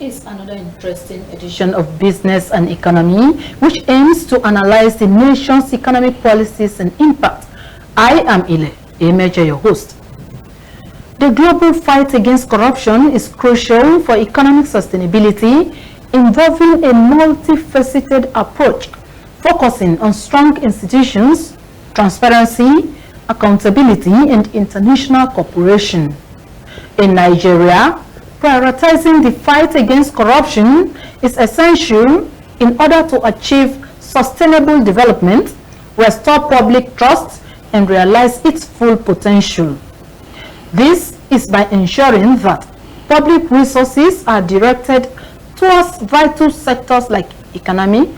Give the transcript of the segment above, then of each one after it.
is another interesting edition of Business and Economy, which aims to analyze the nation's economic policies and impact. I am Ile Emeje, your host. The global fight against corruption is crucial for economic sustainability, involving a multifaceted approach, focusing on strong institutions, transparency, accountability, and international cooperation. In Nigeria, prioritizing the fight against corruption is essential in order to achieve sustainable development, restore public trust, and realize its full potential. This is by ensuring that public resources are directed towards vital sectors like economy,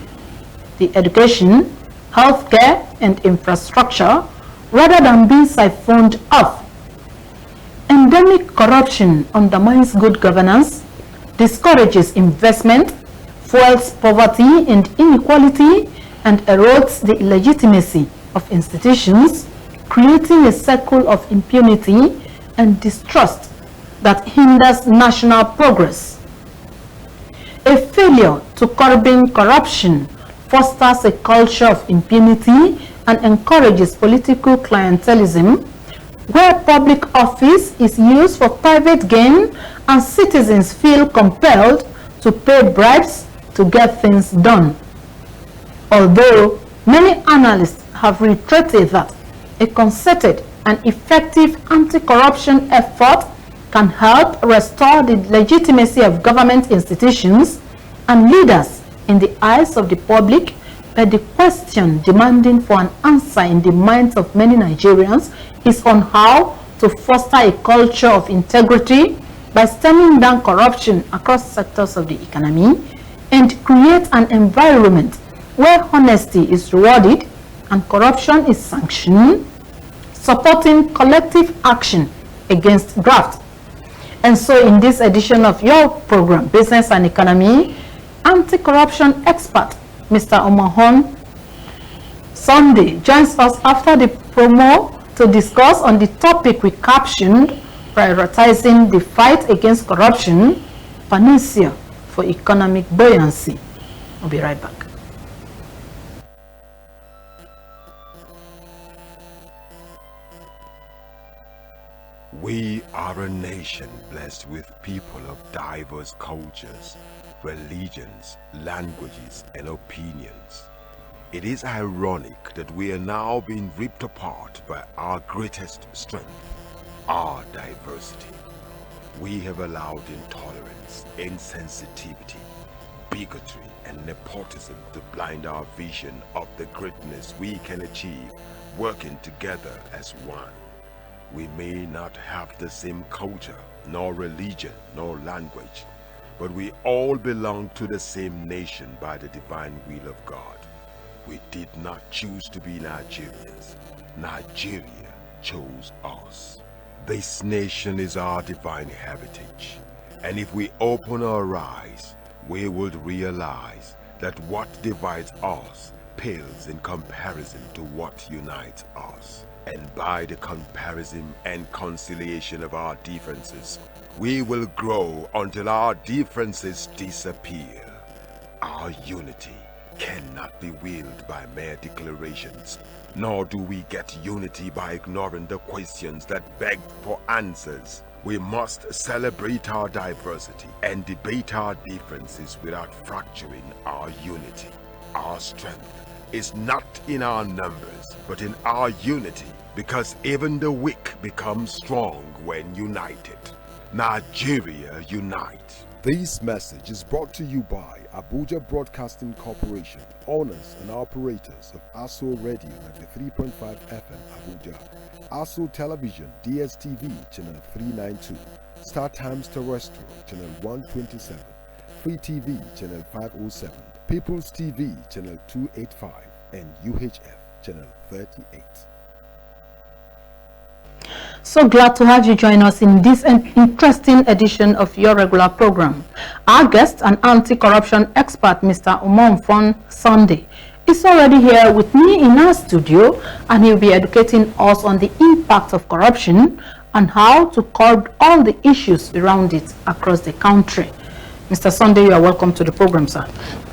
the education, healthcare, and infrastructure, rather than being siphoned off. Endemic corruption undermines good governance, discourages investment, fuels poverty and inequality, and erodes the legitimacy of institutions, creating a cycle of impunity and distrust that hinders national progress. A failure to curbing corruption fosters a culture of impunity and encourages political clientelism, where public office is used for private gain and citizens feel compelled to pay bribes to get things done. Although many analysts have reiterated that a concerted and effective anti-corruption effort can help restore the legitimacy of government institutions and leaders in the eyes of the public, but the question demanding for an answer in the minds of many Nigerians is on how to foster a culture of integrity by stemming down corruption across sectors of the economy and create an environment where honesty is rewarded and corruption is sanctioned, supporting collective action against graft. And so in this edition of your program, Business and Economy, anti-corruption expert Mr.Umoh Sunday joins us after the promo to discuss on the topic we captioned, prioritizing the fight against corruption, Panacea for economic buoyancy. I'll be right back. We are a nation blessed with people of diverse cultures, religions, languages, and opinions. It is ironic that we are now being ripped apart by our greatest strength, our diversity. We have allowed intolerance, insensitivity, bigotry, and nepotism to blind our vision of the greatness we can achieve working together as one. We may not have the same culture, nor religion, nor language, but we all belong to the same nation by the divine will of God. We did not choose to be Nigerians. Nigeria chose us. This nation is our divine heritage, and if we open our eyes, we would realize that what divides us pales in comparison to what unites us. And by the comparison and conciliation of our differences, we will grow until our differences disappear. Our unity cannot be wielded by mere declarations, nor do we get unity by ignoring the questions that beg for answers. We must celebrate our diversity and debate our differences without fracturing our unity. Our strength is not in our numbers, but in our unity, because even the weak become strong when united. Nigeria unite. This message is brought to you by Abuja Broadcasting Corporation, owners and operators of ASO Radio 93.5 FM Abuja, ASO Television DSTV Channel 392, Star Times Terrestrial Channel 127, Free TV Channel 507, People's TV Channel 285, and UHF Channel 38. So glad to have you join us in this interesting edition of your regular program. Our guest and anti-corruption expert, Mr. Umoh Sunday, is already here with me in our studio, and he'll be educating us on the impact of corruption and how to curb all the issues around it across the country. Mr. Sunday, you are welcome to the program, sir.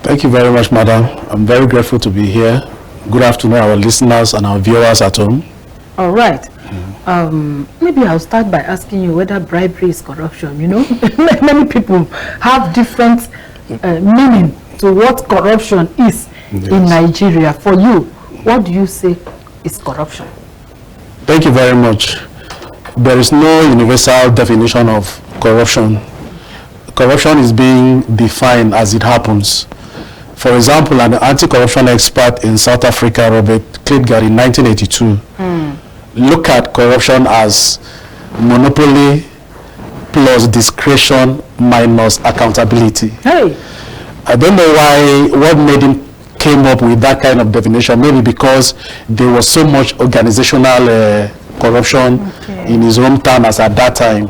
Thank you very much, madam. I'm very grateful to be here. Good afternoon, our listeners and our viewers at home. All right. Maybe I'll start by asking you whether bribery is corruption. You know, many people have different meaning to what corruption is in Nigeria. For you, what do you say is corruption? Thank you very much. There is no universal definition of corruption. Corruption is being defined as it happens. For example, an anti-corruption expert in South Africa, Robert Klitgaard, in 1982, looked at corruption as monopoly plus discretion minus accountability. Hey. I don't know what made him came up with that kind of definition. Maybe because there was so much organizational corruption in his hometown as at that time.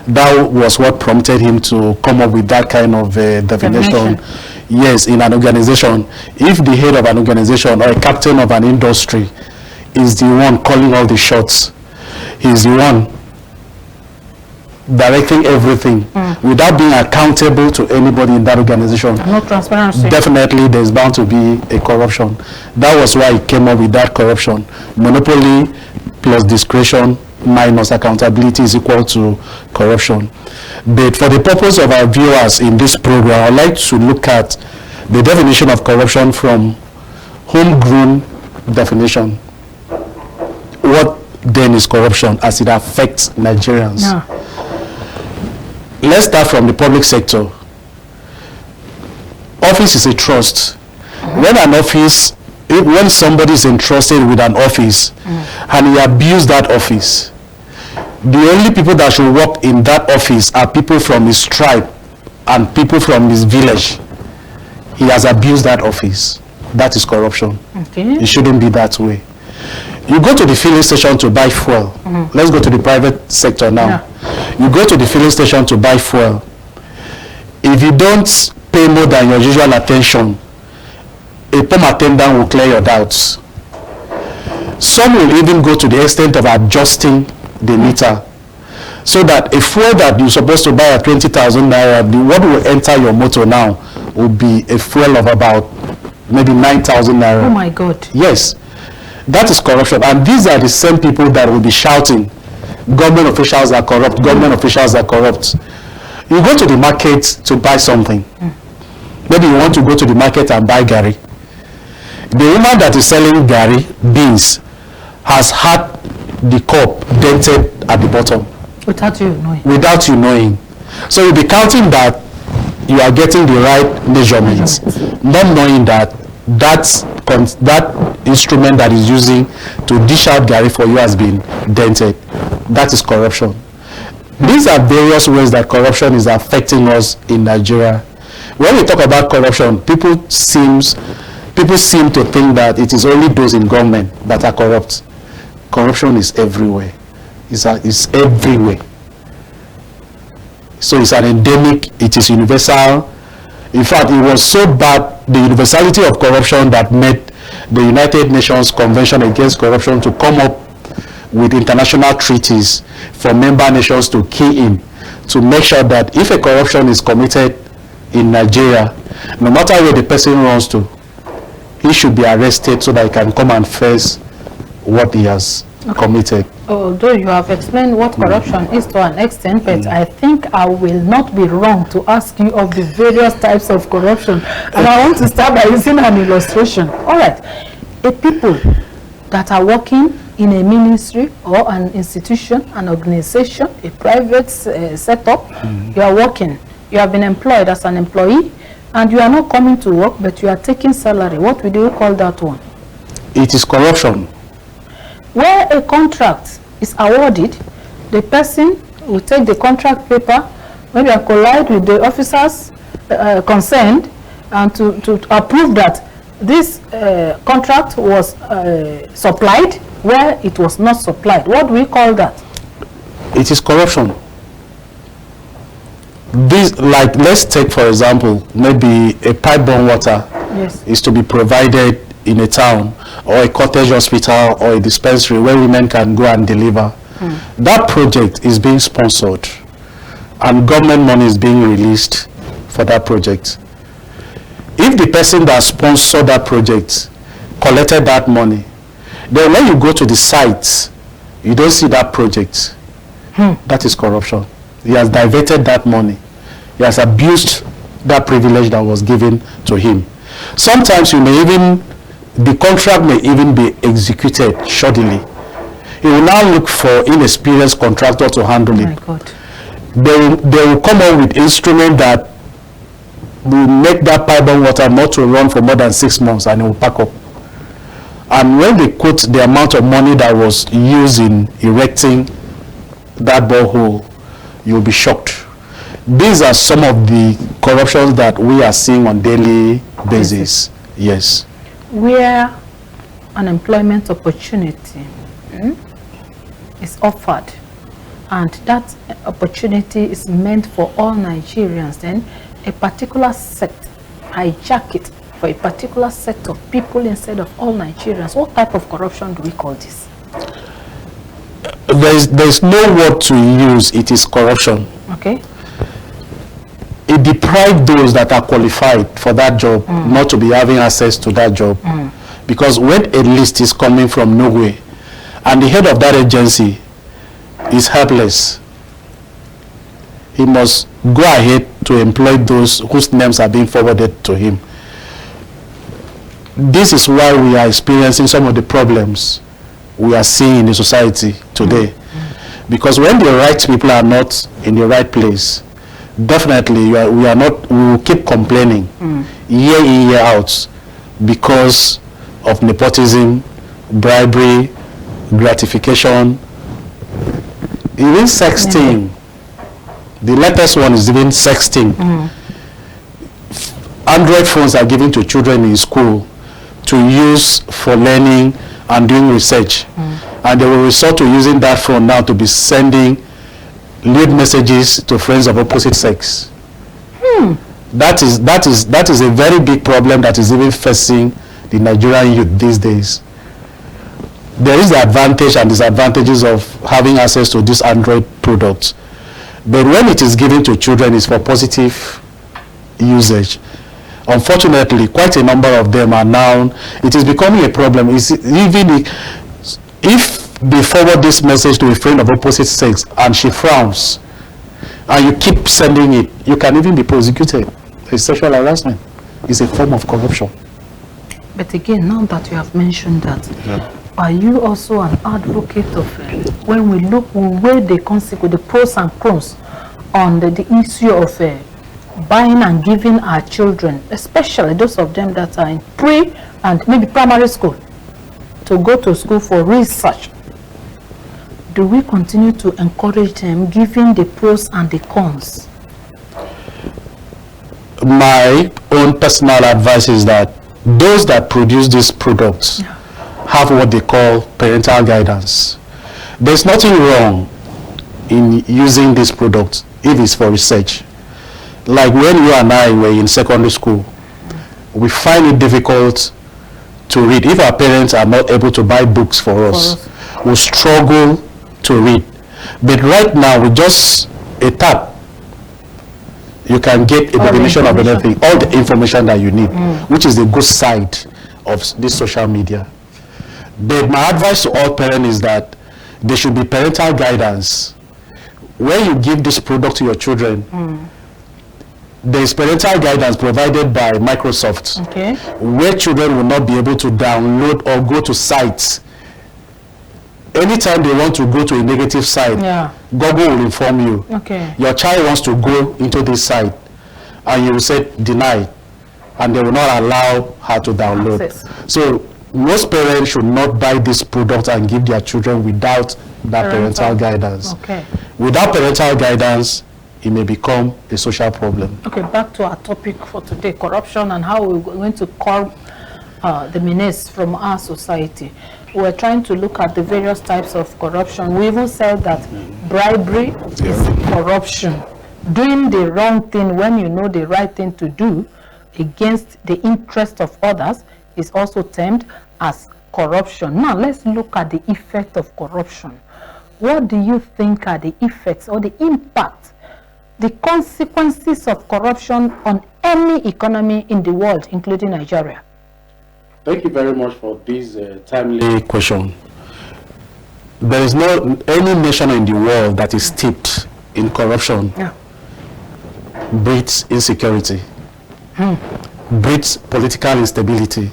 That was what prompted him to come up with that kind of definition. Yes, in an organization, if the head of an organization or a captain of an industry is the one calling all the shots, he's the one directing everything without being accountable to anybody in that organization. No transparency. Definitely there's bound to be a corruption. That was why he came up with that corruption. Monopoly plus discretion minus accountability is equal to corruption. But for the purpose of our viewers in this program, I'd like to look at the definition of corruption from homegrown definition. What then is corruption as it affects Nigerians? Let's start from the public sector. Office is a trust. When somebody is entrusted with an office and he abused that office, the only people that should work in that office are people from his tribe and people from his village. He has abused that office. That is corruption. It shouldn't be that way. You go to the filling station to buy fuel. Let's go to the private sector now. You go to the filling station to buy fuel. If you don't pay more than your usual attention, a pump attendant will clear your doubts. Some will even go to the extent of adjusting the meter, so that a fuel that you're supposed to buy at 20,000 naira, what will enter your motor now will be a fuel of about maybe 9,000 naira. Oh my God. Yes, that is corruption. And these are the same people that will be shouting, government officials are corrupt, government officials are corrupt. You go to the market to buy something. Maybe you want to go to the market and buy gari. The woman that is selling gari, beans, has had the cup dented at the bottom. Without you knowing. Without you knowing. So you'll be counting that you are getting the right measurements, not knowing that that instrument that is using to dish out gari for you has been dented. That is corruption. These are various ways that corruption is affecting us in Nigeria. When we talk about corruption, people seem to think that it is only those in government that are corrupt. Corruption is everywhere. It's everywhere. So it's an endemic, it is universal. In fact, it was so bad, the universality of corruption, that made the United Nations Convention Against Corruption to come up with international treaties for member nations to key in, to make sure that if a corruption is committed in Nigeria, no matter where the person runs to, he should be arrested so that he can come and face what he has committed. Although you have explained what corruption is to an extent, but I think I will not be wrong to ask you of the various types of corruption. And I want to start by using an illustration. All right. A people that are working in a ministry or an institution, an organization, a private setup, you are working. You have been employed as an employee, and you are not coming to work, but you are taking salary. What would you call that one? It is corruption. Where a contract is awarded, the person will take the contract paper, maybe collide with the officers concerned, and to approve that this contract was supplied where it was not supplied. What do we call that? It is corruption. This, like, let's take for example, maybe a pipe-borne water is to be provided in a town, or a cottage hospital, or a dispensary where women can go and deliver. That project is being sponsored, and government money is being released for that project. If the person that sponsored that project collected that money, then when you go to the site, you don't see that project. That is corruption. He has diverted that money. He has abused that privilege that was given to him. Sometimes the contract may even be executed shoddily. He will now look for inexperienced contractor to handle it. My God. They will come up with instrument that will make that pipe of water not to run for more than 6 months, and it will pack up. And when they quote the amount of money that was used in erecting that borehole, you'll be shocked. These are some of the corruptions that we are seeing on daily basis. Yes. Where an employment opportunity is offered, and that opportunity is meant for all Nigerians, then a particular sect hijack it for a particular set of people instead of all Nigerians. What type of corruption do we call this? There's no word to use. It is corruption. Okay. It deprives those that are qualified for that job not to be having access to that job. Because when a list is coming from nowhere and the head of that agency is helpless, he must go ahead to employ those whose names are being forwarded to him. This is why we are experiencing some of the problems we are seeing in the society today. Because when the right people are not in the right place, definitely we will keep complaining year in, year out because of nepotism, bribery, gratification, even sexting. The latest one is even sexting. Android phones are given to children in school to use for learning and doing research, and they will resort to using that phone now to be sending lewd messages to friends of opposite sex. That is a very big problem that is even facing the Nigerian youth these days. There is the advantage and disadvantages of having access to these Android products, but when it is given to children, it's for positive usage. Unfortunately, quite a number of them are now, it is becoming a problem. Even if they forward this message to a friend of opposite sex and she frowns, and you keep sending it, you can even be prosecuted. It's sexual harassment. It's a form of corruption. But again, now that you have mentioned that, are you also an advocate of when we weigh the consequence, the pros and cons on the issue of buying and giving our children, especially those of them that are in pre and maybe primary school, to go to school for research? Do we continue to encourage them, giving the pros and the cons? My own personal advice is that those that produce these products have what they call parental guidance. There's nothing wrong in using these products if it's for research. Like when you and I were in secondary school, we find it difficult to read. If our parents are not able to buy books for us, we struggle to read. But right now, with just a tap, you can get a definition of anything, all the information that you need, which is the good side of this social media. But my advice to all parents is that there should be parental guidance. When you give this product to your children, there is parental guidance provided by Microsoft, where children will not be able to download or go to sites. Anytime they want to go to a negative site, Google will inform you. Your child wants to go into this site, and you will say deny, and they will not allow her to download. So most parents should not buy this product and give their children without that parental guidance. Without parental guidance, it may become a social problem. Okay, back to our topic for today, corruption and how we're going to curb the menace from our society. We're trying to look at the various types of corruption. We even said that bribery is corruption. Doing the wrong thing when you know the right thing to do against the interest of others is also termed as corruption. Now, let's look at the effect of corruption. What do you think are the effects or the impact the consequences of corruption on any economy in the world, including Nigeria? Thank you very much for this timely question. There is no any nation in the world that is steeped in corruption, breeds insecurity, breeds political instability.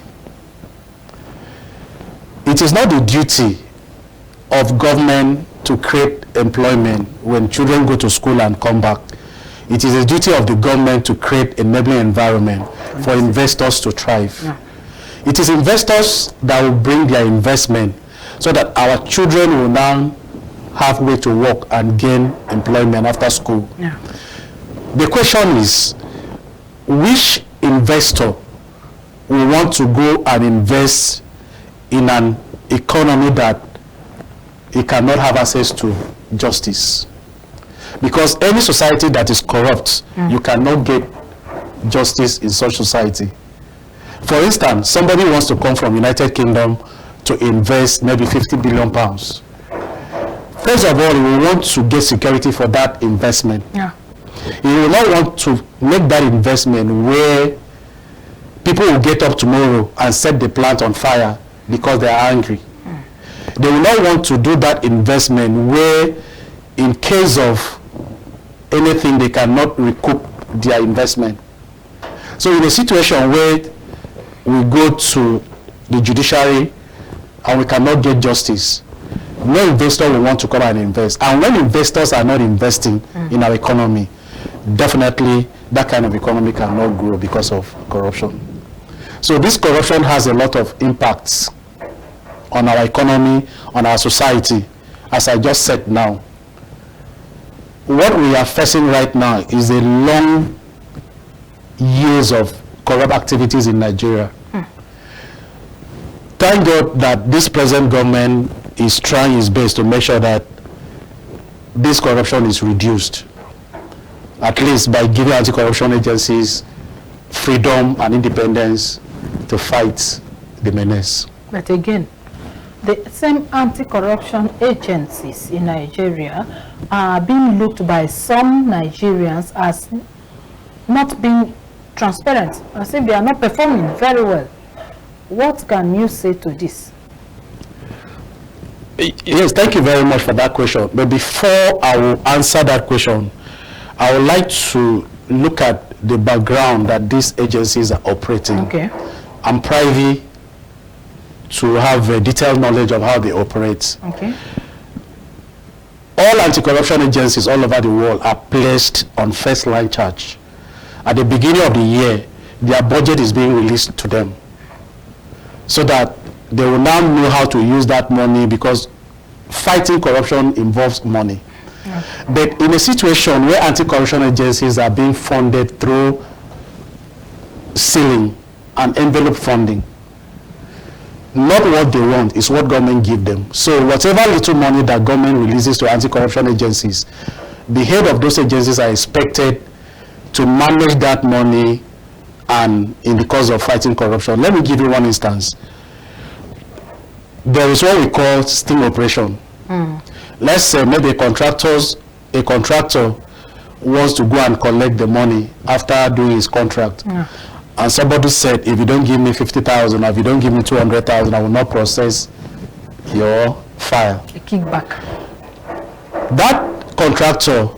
It is not the duty of government to create employment when children go to school and come back. It is the duty of the government to create an enabling environment for investors to thrive. It is investors that will bring their investment so that our children will now have way to work and gain employment after school. The question is, which investor will want to go and invest in an economy that he cannot have access to justice? Because any society that is corrupt, you cannot get justice in such society. For instance, somebody wants to come from United Kingdom to invest maybe 50 billion pounds. First of all, he will want to get security for that investment. He will not want to make that investment where people will get up tomorrow and set the plant on fire because they are angry. They will not want to do that investment where, in case of anything, they cannot recoup their investment. So in a situation where we go to the judiciary and we cannot get justice, no investor will want to come and invest. And when investors are not investing in our economy, definitely that kind of economy cannot grow because of corruption. So this corruption has a lot of impacts on our economy, on our society, as I just said now. What we are facing right now is a long years of corrupt activities in Nigeria. Thank God that this present government is trying its best to make sure that this corruption is reduced, at least by giving anti-corruption agencies freedom and independence to fight the menace. But again, the same anti-corruption agencies in Nigeria are being looked by some Nigerians as not being transparent, as if they are not performing very well. What can you say to this? Yes, thank you very much for that question. But before I will answer that question, I would like to look at the background that these agencies are operating. I'm privy to have a detailed knowledge of how they operate. All anti-corruption agencies all over the world are placed on first-line charge. At the beginning of the year, their budget is being released to them, so that they will now know how to use that money, because fighting corruption involves money. But in a situation where anti-corruption agencies are being funded through ceiling and envelope funding, not what they want is what government give them. So whatever little money that government releases to anti-corruption agencies, the head of those agencies are expected to manage that money and in the cause of fighting corruption. Let me give you one instance. There is what we call sting operation. Let's say maybe a contractor wants to go and collect the money after doing his contract. And somebody said, if you don't give me 50,000, or if you don't give me 200,000, I will not process your file. A kickback. That contractor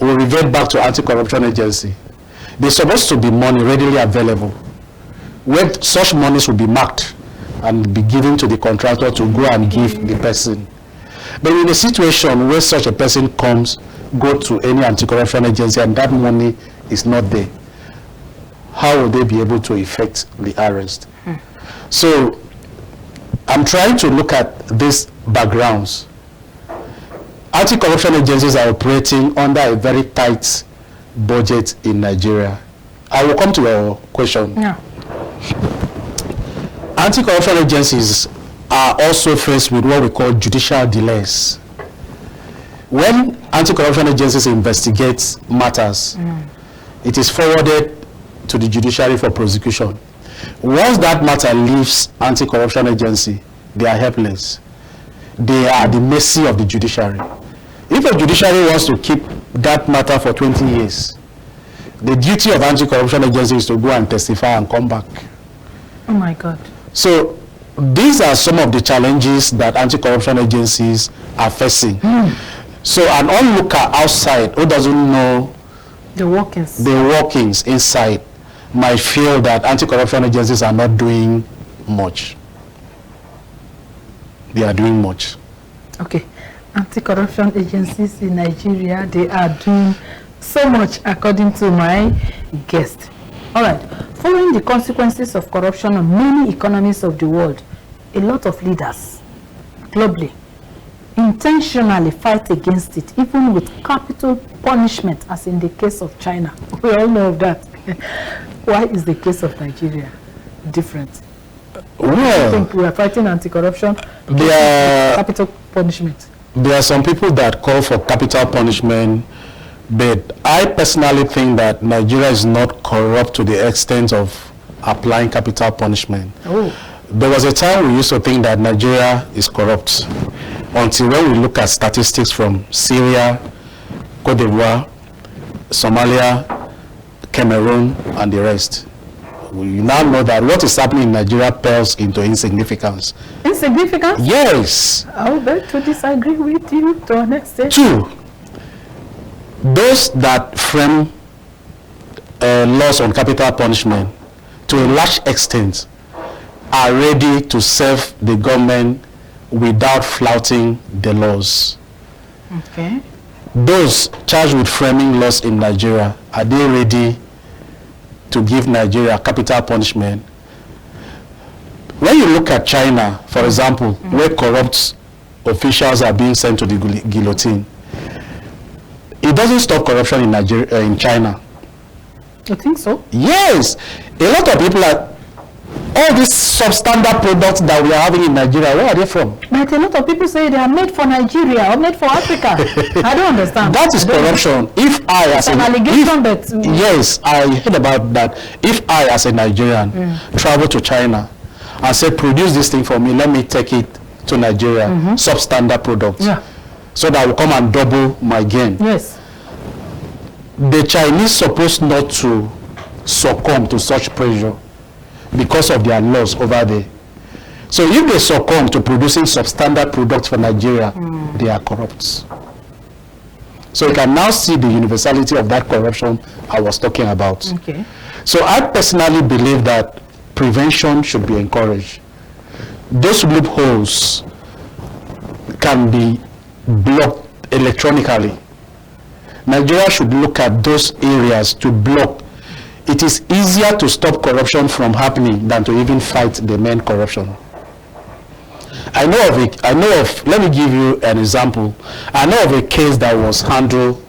will revert back to anti-corruption agency. There's supposed to be money readily available, where such monies will be marked and be given to the contractor to go and give the person. But in a situation where such a person go to any anti-corruption agency and that money is not there, how will they be able to effect the arrest? So I'm trying to look at these backgrounds. Anti-corruption agencies are operating under a very tight budget in Nigeria. I will come to your question. Anti-corruption agencies are also faced with what we call judicial delays. When anti-corruption agencies investigate matters, it is forwarded to the judiciary for prosecution. Once that matter leaves anti-corruption agency, they are helpless. They are at the mercy of the judiciary. If a judiciary wants to keep that matter for 20 years. The duty of anti-corruption agency is to go and testify and come back. Oh my God. So these are some of the challenges that anti-corruption agencies are facing. So an onlooker outside who doesn't know the workings inside might feel that anti-corruption agencies are not doing much. They are doing much. Okay. Anti-corruption agencies in Nigeria, they are doing so much according to my guest. All right. Following the consequences of corruption on many economies of the world, a lot of leaders globally intentionally fight against it, even with capital punishment, as in the case of China. We all know of that. Why is the case of Nigeria different? Well, I think we are fighting anti-corruption, capital punishment. There are some people that call for capital punishment, but I personally think that Nigeria is not corrupt to the extent of applying capital punishment. Oh. There was a time we used to think that Nigeria is corrupt, until when we look at statistics from Syria, Cote d'Ivoire, Somalia, Cameroon, and the rest. We now know that what is happening in Nigeria pales into insignificance. Insignificance? Yes. I would beg to disagree with you to an extent. Two, those that frame laws on capital punishment to a large extent are ready to serve the government without flouting the laws. Okay. Those charged with framing laws in Nigeria, are they ready to give Nigeria capital punishment? When you look at China, for example, where corrupt officials are being sent to the guillotine, it doesn't stop corruption in Nigeria, in China. You think so? Yes. A lot of people are, all these substandard products that we are having in Nigeria, where are they from? But a lot of people say they are made for Nigeria or made for Africa. I don't understand. That is corruption. If I, as an allegation, but yes, I heard about that. If I, as a Nigerian, travel to China and say, produce this thing for me, let me take it to Nigeria, substandard products, so that I will come and double my gain. Yes. The Chinese supposed not to succumb to such pressure because of their laws over there. So if they succumb to producing substandard products for Nigeria, they are corrupt. So you can now see the universality of that corruption I was talking about. Okay. So I personally believe that prevention should be encouraged. Those loopholes can be blocked electronically. Nigeria should look at those areas to block. It is easier to stop corruption from happening than to even fight the main corruption. I know of, let me give you an example. I know of a case that was handled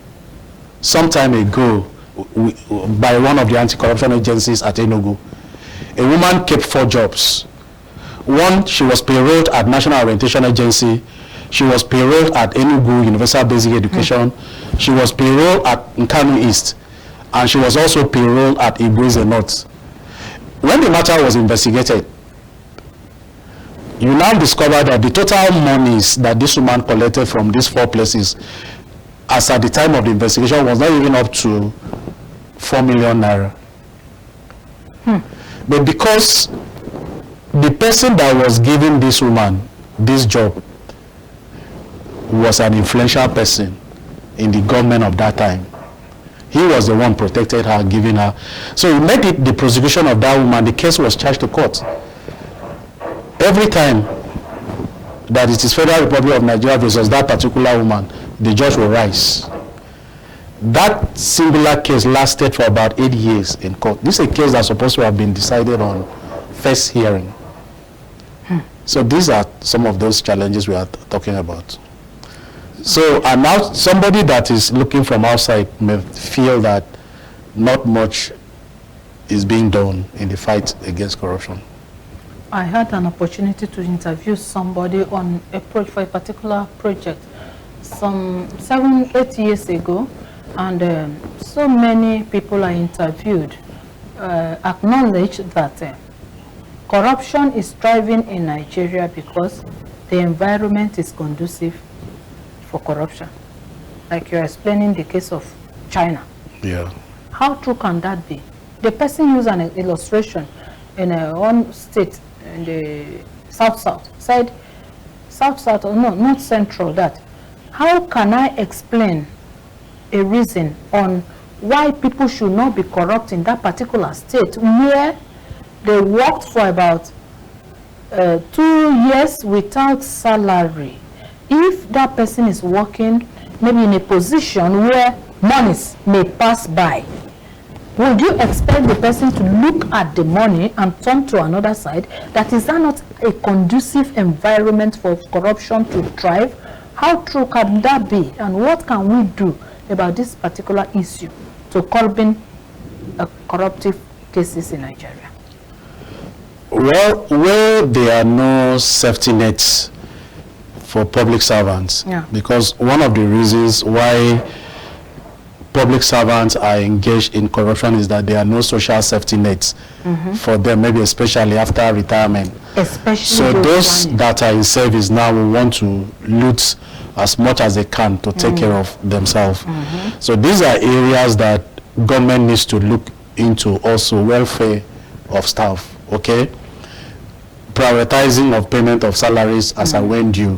some time ago by one of the anti-corruption agencies at Enugu. A woman kept 4 jobs. One, she was payrolled at National Orientation Agency. She was payrolled at Enugu Universal Basic Education. She was payrolled at Nkanu East. And she was also payrolled at Igweze North. When the matter was investigated, you now discover that the total monies that this woman collected from these 4 places, as at the time of the investigation, was not even up to 4 million naira. But because the person that was giving this woman this job was an influential person in the government of that time, he was the one protected her, giving her. So he made it the prosecution of that woman. The case was charged to court. Every time that it is Federal Republic of Nigeria versus that particular woman, the judge will rise. That singular case lasted for about 8 years in court. This is a case that's supposed to have been decided on first hearing. So these are some of those challenges we are talking about. So, and now somebody that is looking from outside may feel that not much is being done in the fight against corruption. I had an opportunity to interview somebody on for a particular project some 7-8 years ago, and so many people I interviewed acknowledged that corruption is thriving in Nigeria because the environment is conducive for corruption. like you're explaining the case of China. Yeah. How true can that be? The person used an illustration in one state in the South, said South, or no, not Central, that how can I explain a reason on why people should not be corrupt in that particular state where they worked for about 2 years without salary? If that person is working maybe in a position where monies may pass by, would you expect the person to look at the money and turn to another side? That is that not a conducive environment for corruption to thrive? How true can that be? And what can we do about this particular issue to curbing corruptive cases in Nigeria? Well, where there are no safety nets for public servants, because one of the reasons why public servants are engaged in corruption is that there are no social safety nets for them, maybe especially after retirement. So those that are in service now will want to loot as much as they can to take care of themselves. So these are areas that government needs to look into. Also welfare of staff, okay, prioritizing of payment of salaries as and when due.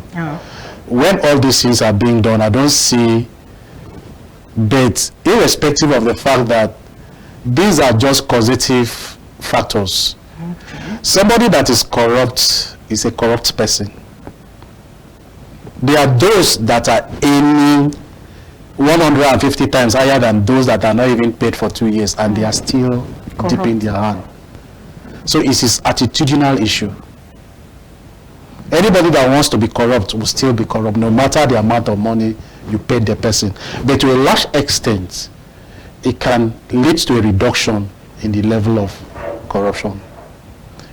When all these things are being done, I don't see. But irrespective of the fact that these are just causative factors, somebody that is corrupt is a corrupt person. There are those that are aiming 150 times higher than those that are not even paid for 2 years, and they are still dipping their hand. So it's his attitudinal issue. Anybody that wants to be corrupt will still be corrupt, no matter the amount of money you paid the person. But to a large extent, it can lead to a reduction in the level of corruption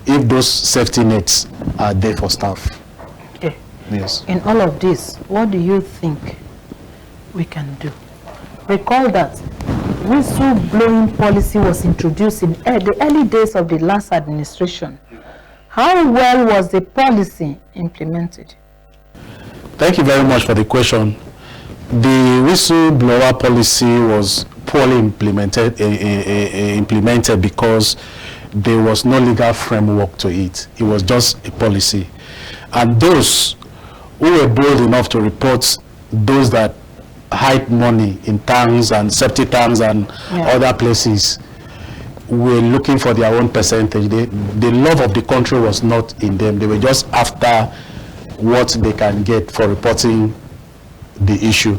if those safety nets are there for staff. Okay. Yes. In all of this, what do you think we can do? Recall that whistleblowing policy was introduced in the early days of the last administration. How well was the policy implemented? Thank you very much for the question. The whistleblower policy was poorly implemented because there was no legal framework to it. It was just a policy. And those who were bold enough to report those that hide money in tanks and septic tanks and other places were looking for their own percentage. The love of the country was not in them. They were just after what they can get for reporting the issue.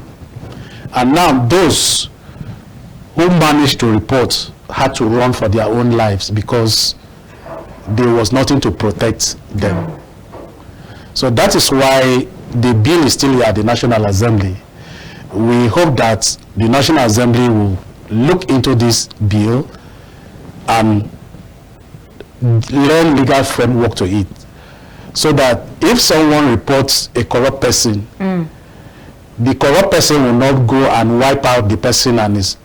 And now those who managed to report had to run for their own lives because there was nothing to protect them. So that is why the bill is still here at the National Assembly. We hope that the National Assembly will look into this bill and learn legal framework to it, so that if someone reports a corrupt person, the corrupt person will not go and wipe out the person and his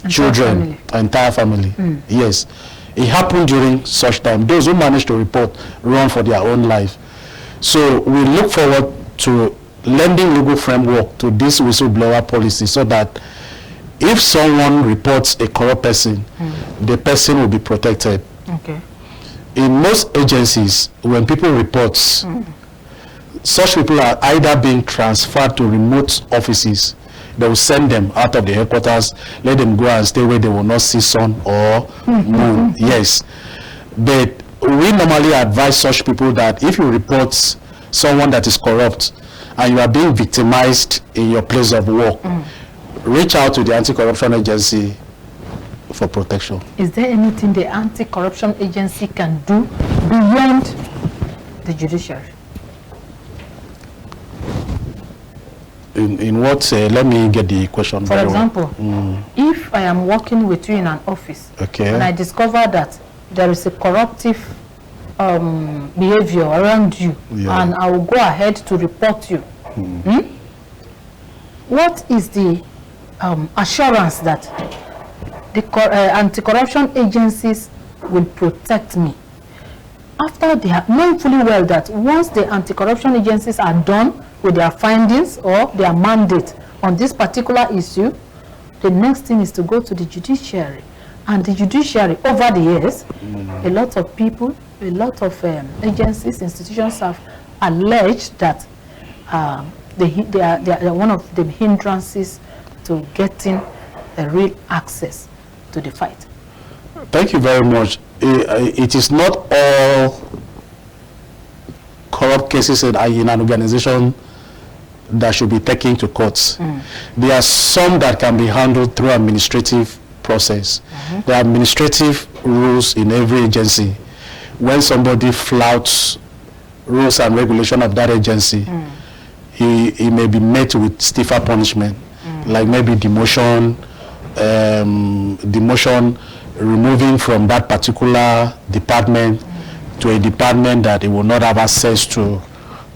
children, entire family. Yes, it happened during such time. Those who manage to report run for their own life. So we look forward to lending legal framework to this whistleblower policy, so that if someone reports a corrupt person, the person will be protected. Okay. In most agencies, when people report, such people are either being transferred to remote offices. They will send them out of the headquarters, let them go and stay where they will not see sun or moon. Yes. But we normally advise such people that if you report someone that is corrupt and you are being victimized in your place of work, reach out to the anti-corruption agency for protection. Is there anything the anti-corruption agency can do beyond the judiciary? In what, let me get the question. For example, if I am working with you in an office, and I discover that there is a corruptive behavior around you, and I will go ahead to report you, what is the assurance that the anti-corruption agencies will protect me after they have known fully well that once the anti-corruption agencies are done with their findings or their mandate, on this particular issue, the next thing is to go to the judiciary. And the judiciary, over the years, a lot of people, a lot of agencies, institutions have alleged that they are one of the hindrances to getting a real access to the fight. Thank you very much. It is not all corrupt cases in an organization that should be taken to courts. There are some that can be handled through administrative process. There are administrative rules in every agency. When somebody flouts rules and regulation of that agency, he may be met with stiffer punishment, like maybe demotion, removing from that particular department to a department that he will not have access to.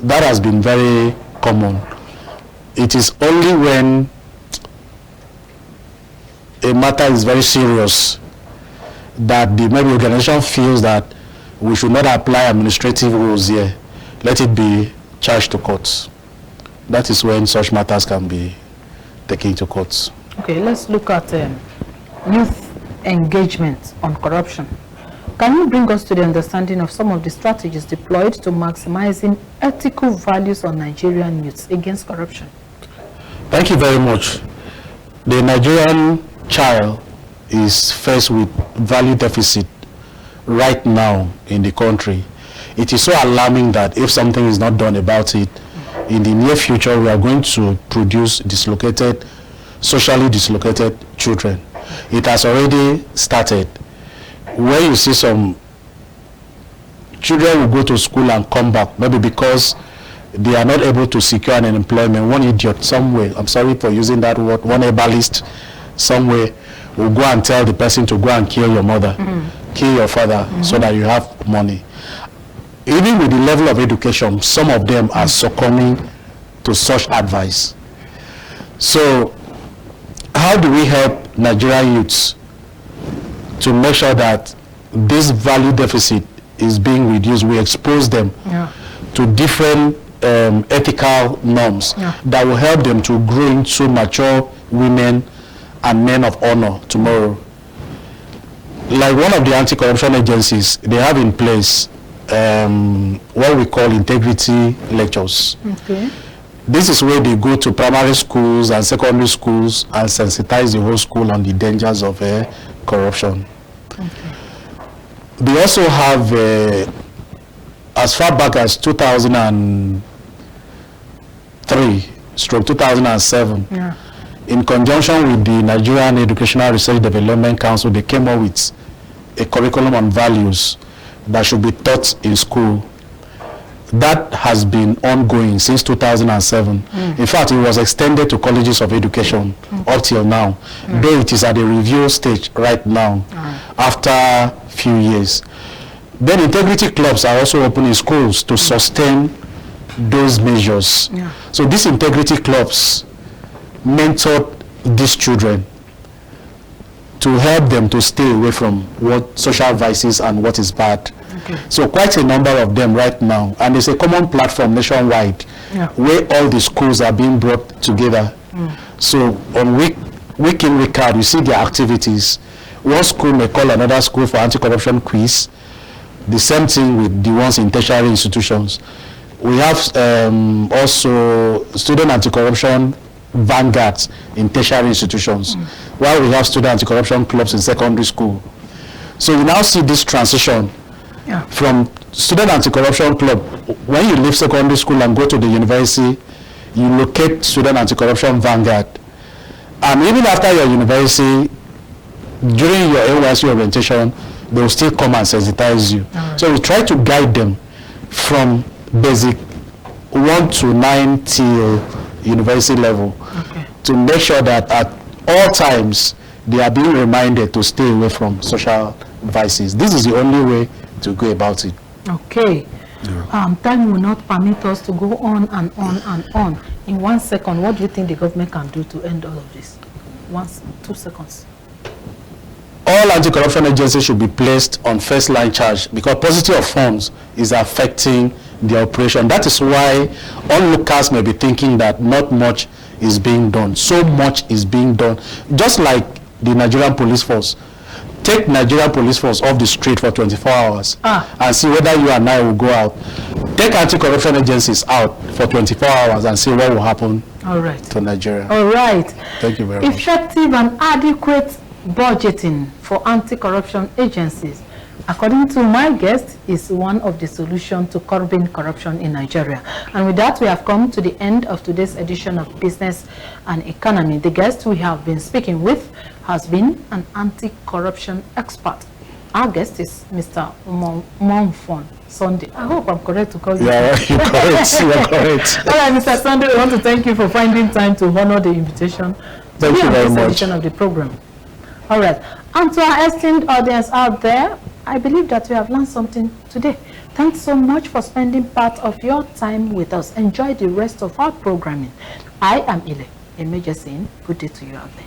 That has been very common. It is only when a matter is very serious that the maybe organization feels that we should not apply administrative rules here. Let it be charged to courts. That is when such matters can be taken to courts. Okay, let's look at youth engagement on corruption. Can you bring us to the understanding of some of the strategies deployed to maximizing ethical values on Nigerian youths against corruption? Thank you very much. The Nigerian child is faced with value deficit right now in the country. It is so alarming that if something is not done about it, in the near future we are going to produce dislocated, socially dislocated children. It has already started. Where you see some children will go to school and come back, maybe because they are not able to secure an employment. One idiot somewhere, I'm sorry for using that word, one herbalist somewhere will go and tell the person to go and kill your mother, kill your father, so that you have money. Even with the level of education, some of them are succumbing to such advice. So how do we help Nigerian youths to make sure that this value deficit is being reduced? We expose them to different ethical norms that will help them to grow into mature women and men of honor tomorrow. Like one of the anti-corruption agencies, they have in place what we call integrity lectures. Okay. This is where they go to primary schools and secondary schools and sensitize the whole school on the dangers of corruption. Okay. They also have, as far back as 2003/2007, in conjunction with the Nigerian Educational Research Development Council, they came up with a curriculum on values that should be taught in school. That has been ongoing since 2007. In fact, it was extended to colleges of education up till now, though it is at a review stage right now after a few years. Then integrity clubs are also open in schools to sustain those measures. So these integrity clubs mentored these children to help them to stay away from what social vices and what is bad. So quite a number of them right now, and it's a common platform nationwide where all the schools are being brought together. So on week in, week out, you see their activities. One school may call another school for anti-corruption quiz. The same thing with the ones in tertiary institutions. We have also student anti-corruption vanguards in tertiary institutions, while we have student anti-corruption clubs in secondary school. So you now see this transition from student anti-corruption club. When you leave secondary school and go to the university, you locate student anti-corruption vanguard. And even after your university, during your NYSC orientation, they will still come and sensitize you. So we try to guide them from basic 1 to 9 till university level to make sure that at all times they are being reminded to stay away from social vices. This is the only way to go about it. Okay. Time will not permit us to go on and on and on. In 1 second, what do you think the government can do to end all of this? 2 seconds. All anti-corruption agencies should be placed on first line charge, because paucity of funds is affecting the operation. That is why onlookers may be thinking that not much is being done. So much is being done. Just like the Nigerian police force. Take Nigerian police force off the street for 24 hours and see whether you and I will go out. Take anti-corruption agencies out for 24 hours and see what will happen to Nigeria. All right. Thank you very much. Effective and adequate budgeting for anti-corruption agencies, according to my guest, is one of the solutions to curbing corruption in Nigeria. And with that, we have come to the end of today's edition of Business and Economy. The guest we have been speaking with has been an anti-corruption expert. Our guest is Mr. Mfon Sunday. I hope I'm correct to call you. Yeah, you're correct. You're correct. All right, Mr. Sunday, we want to thank you for finding time to honor the invitation Thank you very much. edition of the program. All right, and to our esteemed audience out there, I believe that we have learned something today. Thanks so much for spending part of your time with us. Enjoy the rest of our programming. I am Ile, a major saying, good day to you out there.